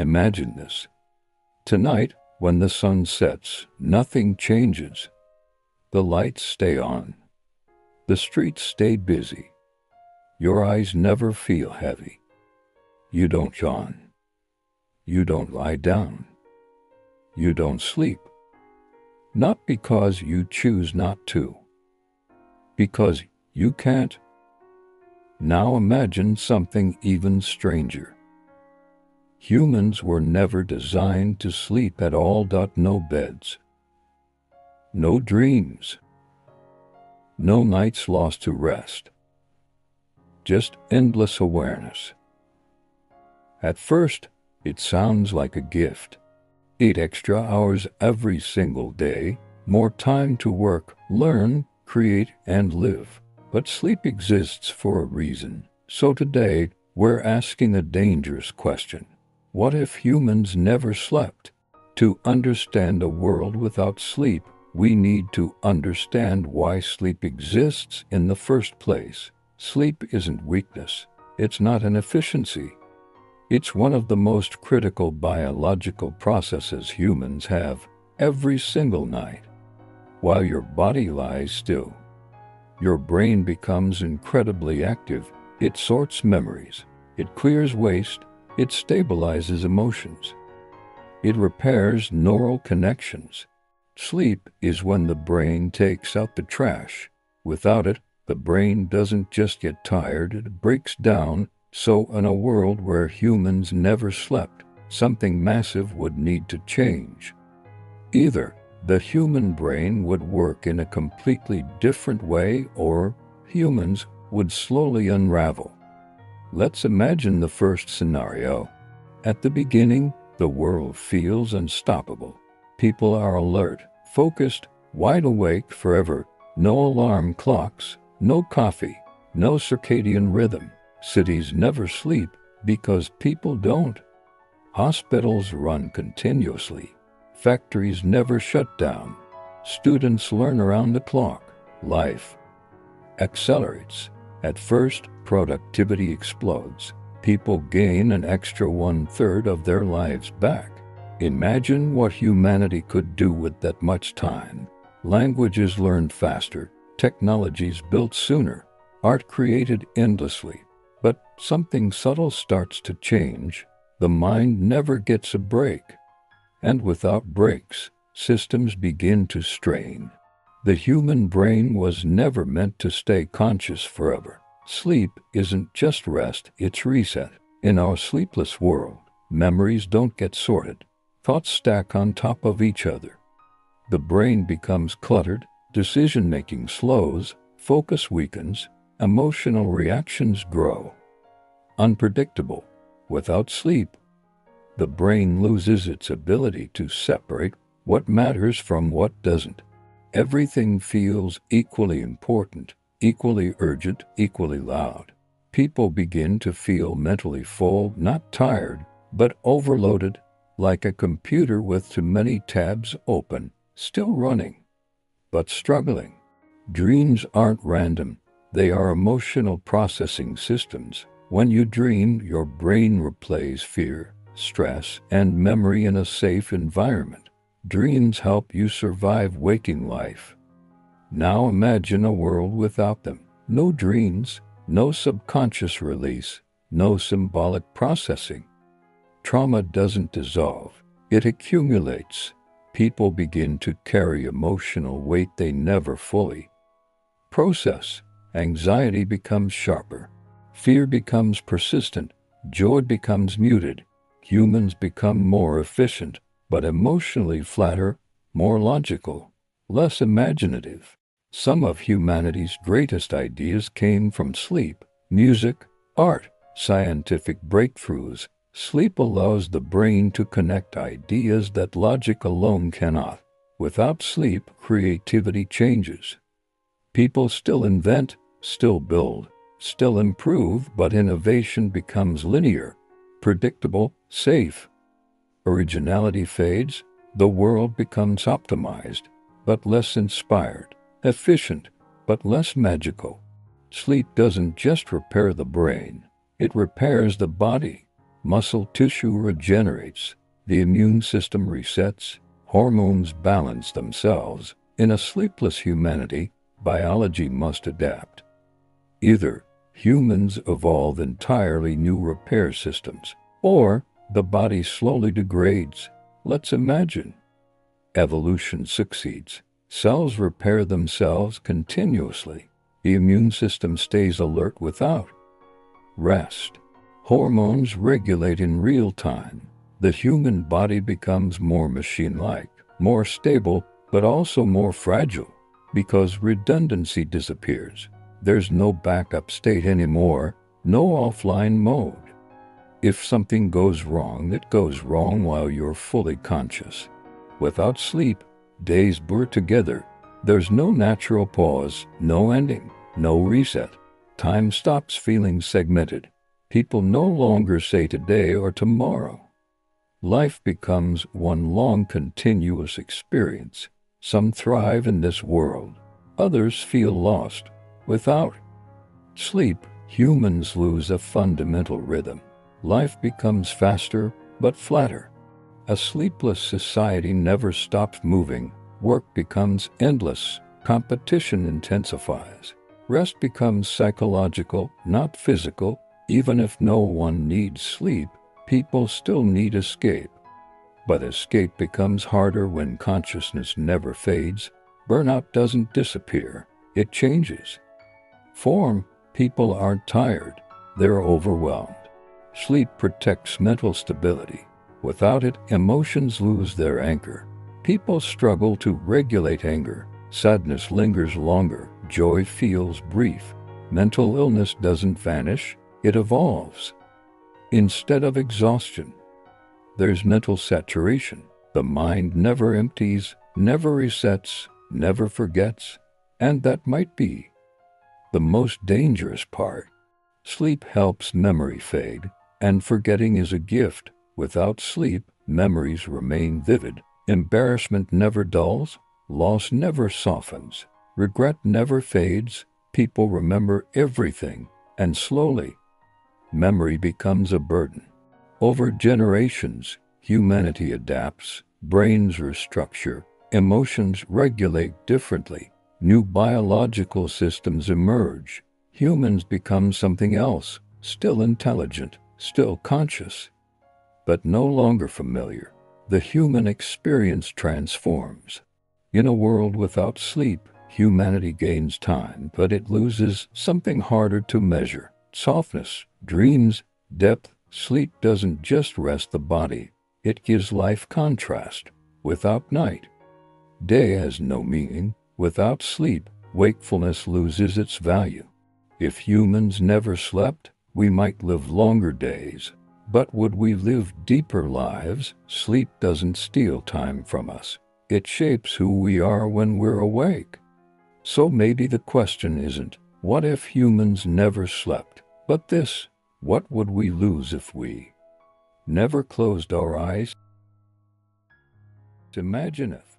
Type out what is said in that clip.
Imagine this. Tonight, when the sun sets, nothing changes. The lights stay on. The streets stay busy. Your eyes never feel heavy. You don't yawn. You don't lie down. You don't sleep. Not because you choose not to. Because you can't. Now imagine something even stranger. Humans were never designed to sleep at all. No beds. No dreams. No nights lost to rest. Just endless awareness. At first, it sounds like a gift. 8 extra hours every single day, more time to work, learn, create, and live. But sleep exists for a reason. So today, we're asking a dangerous question. What if humans never slept? To understand a world without sleep, we need to understand why sleep exists in the first place. Sleep isn't weakness. It's not an efficiency. It's one of the most critical biological processes humans have every single night. While your body lies still, your brain becomes incredibly active. It sorts memories. It clears waste. It stabilizes emotions. It repairs neural connections. Sleep is when the brain takes out the trash. Without it, the brain doesn't just get tired, it breaks down. So in a world where humans never slept, something massive would need to change. Either the human brain would work in a completely different way, or humans would slowly unravel. Let's imagine the first scenario. At the beginning, the world feels unstoppable. People are alert, focused, wide awake forever. No alarm clocks, no coffee, no circadian rhythm. Cities never sleep because people don't. Hospitals run continuously. Factories never shut down. Students learn around the clock. Life accelerates. At first, productivity explodes. People gain an extra 1/3 of their lives back. Imagine what humanity could do with that much time. Languages learned faster. Technologies built sooner. Art created endlessly. But something subtle starts to change. The mind never gets a break. And without breaks, systems begin to strain. The human brain was never meant to stay conscious forever. Sleep isn't just rest, it's reset. In our sleepless world, memories don't get sorted. Thoughts stack on top of each other. The brain becomes cluttered, decision-making slows, focus weakens, emotional reactions grow. Unpredictable. Without sleep, the brain loses its ability to separate what matters from what doesn't. Everything feels equally important, equally urgent, equally loud. People begin to feel mentally full, not tired, but overloaded, like a computer with too many tabs open, still running, but struggling. Dreams aren't random. They are emotional processing systems. When you dream, your brain replays fear, stress, and memory in a safe environment. Dreams help you survive waking life. Now imagine a world without them. No dreams, no subconscious release, no symbolic processing. Trauma doesn't dissolve, it accumulates. People begin to carry emotional weight they never fully process. Anxiety becomes sharper. Fear becomes persistent. Joy becomes muted. Humans become more efficient, but emotionally flatter, more logical, less imaginative. Some of humanity's greatest ideas came from sleep. Music, art, scientific breakthroughs. Sleep allows the brain to connect ideas that logic alone cannot. Without sleep, creativity changes. People still invent, still build, still improve, but innovation becomes linear, predictable, safe. Originality fades, the world becomes optimized, but less inspired, efficient, but less magical. Sleep doesn't just repair the brain, it repairs the body. Muscle tissue regenerates, the immune system resets, hormones balance themselves. In a sleepless humanity, biology must adapt. Either humans evolve entirely new repair systems, or the body slowly degrades. Let's imagine. Evolution succeeds. Cells repair themselves continuously. The immune system stays alert without rest. Hormones regulate in real time. The human body becomes more machine-like, more stable, but also more fragile, because redundancy disappears. There's no backup state anymore, no offline mode. If something goes wrong, it goes wrong while you're fully conscious. Without sleep, days blur together. There's no natural pause, no ending, no reset. Time stops feeling segmented. People no longer say today or tomorrow. Life becomes one long continuous experience. Some thrive in this world. Others feel lost. Without sleep, humans lose a fundamental rhythm. Life becomes faster, but flatter. A sleepless society never stops moving. Work becomes endless. Competition intensifies. Rest becomes psychological, not physical. Even if no one needs sleep, people still need escape. But escape becomes harder when consciousness never fades. Burnout doesn't disappear. It changes form. People aren't tired. They're overwhelmed. Sleep protects mental stability. Without it, emotions lose their anchor. People struggle to regulate anger. Sadness lingers longer. Joy feels brief. Mental illness doesn't vanish. It evolves. Instead of exhaustion, there's mental saturation. The mind never empties, never resets, never forgets. And that might be the most dangerous part. Sleep helps memory fade, and forgetting is a gift. Without sleep, memories remain vivid. Embarrassment never dulls, loss never softens, regret never fades. People remember everything, and slowly, memory becomes a burden. Over generations, humanity adapts, brains restructure, emotions regulate differently. New biological systems emerge. Humans become something else, still intelligent, still conscious, but no longer familiar. The human experience transforms. In a world without sleep, humanity gains time, but it loses something harder to measure: softness, dreams, depth. Sleep doesn't just rest the body, it gives life contrast. Without night, day has no meaning. Without sleep, wakefulness loses its value. If humans never slept, we might live longer days. But would we live deeper lives? Sleep doesn't steal time from us. It shapes who we are when we're awake. So maybe the question isn't, what if humans never slept? But this, what would we lose if we never closed our eyes? Imagine if